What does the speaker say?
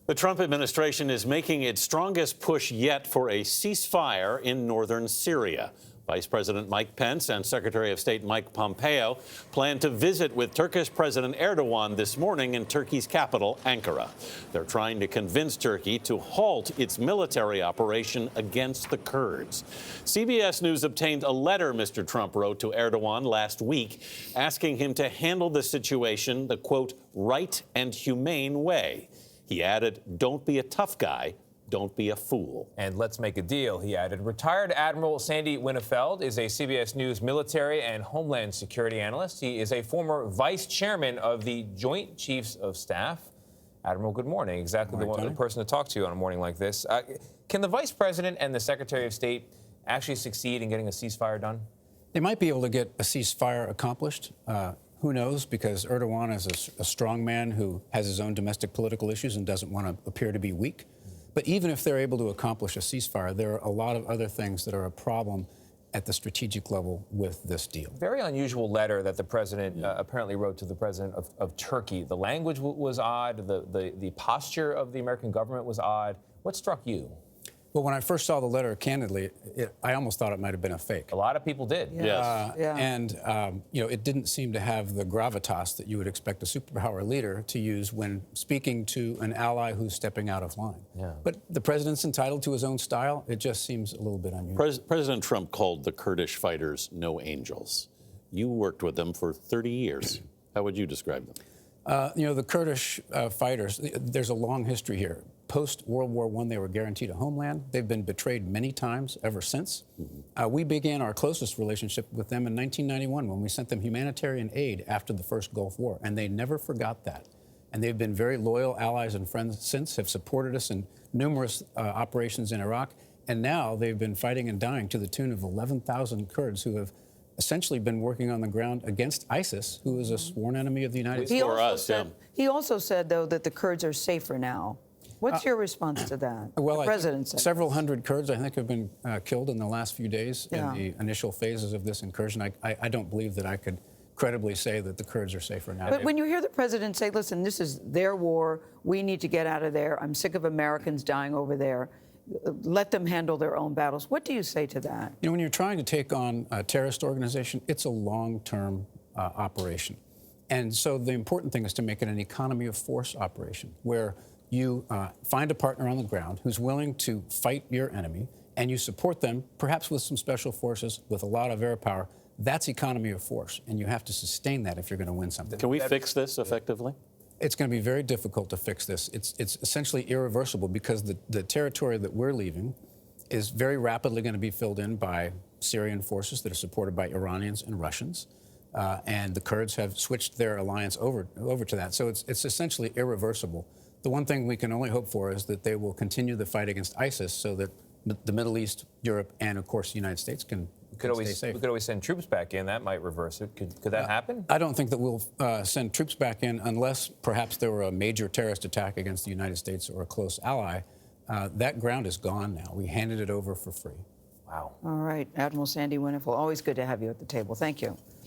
The Trump administration is making its strongest push yet for a ceasefire in northern Syria. Vice President Mike Pence and Secretary of State Mike Pompeo plan to visit with Turkish President Erdogan this morning in Turkey's capital, Ankara. They're trying to convince Turkey to halt its military operation against the Kurds. CBS News obtained a letter Mr. Trump wrote to Erdogan last week asking him to handle the situation the, quote, right and humane way. He added, don't be a tough guy. Don't be a fool. And let's make a deal, he added. Retired Admiral Sandy Winnefeld is a CBS News military and homeland security analyst. He is a former vice chairman of the Joint Chiefs of Staff. Admiral, good morning. Exactly the person to talk to on a morning like this. Can the vice president and the secretary of state actually succeed in getting a ceasefire done? They might be able to get a ceasefire accomplished. Who knows? Because Erdogan is a strong man who has his own domestic political issues and doesn't want to appear to be weak. But even if they're able to accomplish a ceasefire, there are a lot of other things that are a problem at the strategic level with this deal. Very unusual letter that the president apparently wrote to the president of Turkey. The language was odd. The posture of the American government was odd. What struck you? Well, when I first saw the letter, candidly, I almost thought it might have been a fake. A lot of people did. Yes. And, it didn't seem to have the gravitas that you would expect a superpower leader to use when speaking to an ally who's stepping out of line. Yeah. But the president's entitled to his own style. It just seems a little bit unusual. President Trump called the Kurdish fighters no angels. You worked with them for 30 years. How would you describe them? The Kurdish fighters, there's a long history here. Post-World War I, they were guaranteed a homeland. They've been betrayed many times ever since. We began our closest relationship with them in 1991 when we sent them humanitarian aid after the first Gulf War, and they never forgot that. And they've been very loyal allies and friends since, have supported us in numerous operations in Iraq, and now they've been fighting and dying to the tune of 11,000 Kurds who have essentially been working on the ground against ISIS, who is a sworn enemy of the United States. He also said, though, that the Kurds are safer now. What's your response to that? Well, the president said several hundred Kurds, I think, have been killed in the last few days in the initial phases of this incursion. I don't believe that I could credibly say that the Kurds are safer now. But when you hear the president say, listen, this is their war, we need to get out of there, I'm sick of Americans dying over there, let them handle their own battles, what do you say to that? When you're trying to take on a terrorist organization, it's a long-term operation. And so the important thing is to make it an economy of force operation, where you find a partner on the ground who's willing to fight your enemy, and you support them, perhaps with some special forces, with a lot of air power. That's economy of force, and you have to sustain that if you're going to win something. Can we fix this effectively? It's going to be very difficult to fix this. It's essentially irreversible because the territory that we're leaving is very rapidly going to be filled in by Syrian forces that are supported by Iranians and Russians. And the Kurds have switched their alliance over to that. So it's essentially irreversible. The one thing we can only hope for is that they will continue the fight against ISIS so that the Middle East, Europe, and, of course, the United States can stay safe. We could always send troops back in. That might reverse it. Could that happen? I don't think that we'll send troops back in unless perhaps there were a major terrorist attack against the United States or a close ally. That ground is gone now. We handed it over for free. Wow. All right, Admiral Sandy Winnefeld, always good to have you at the table. Thank you.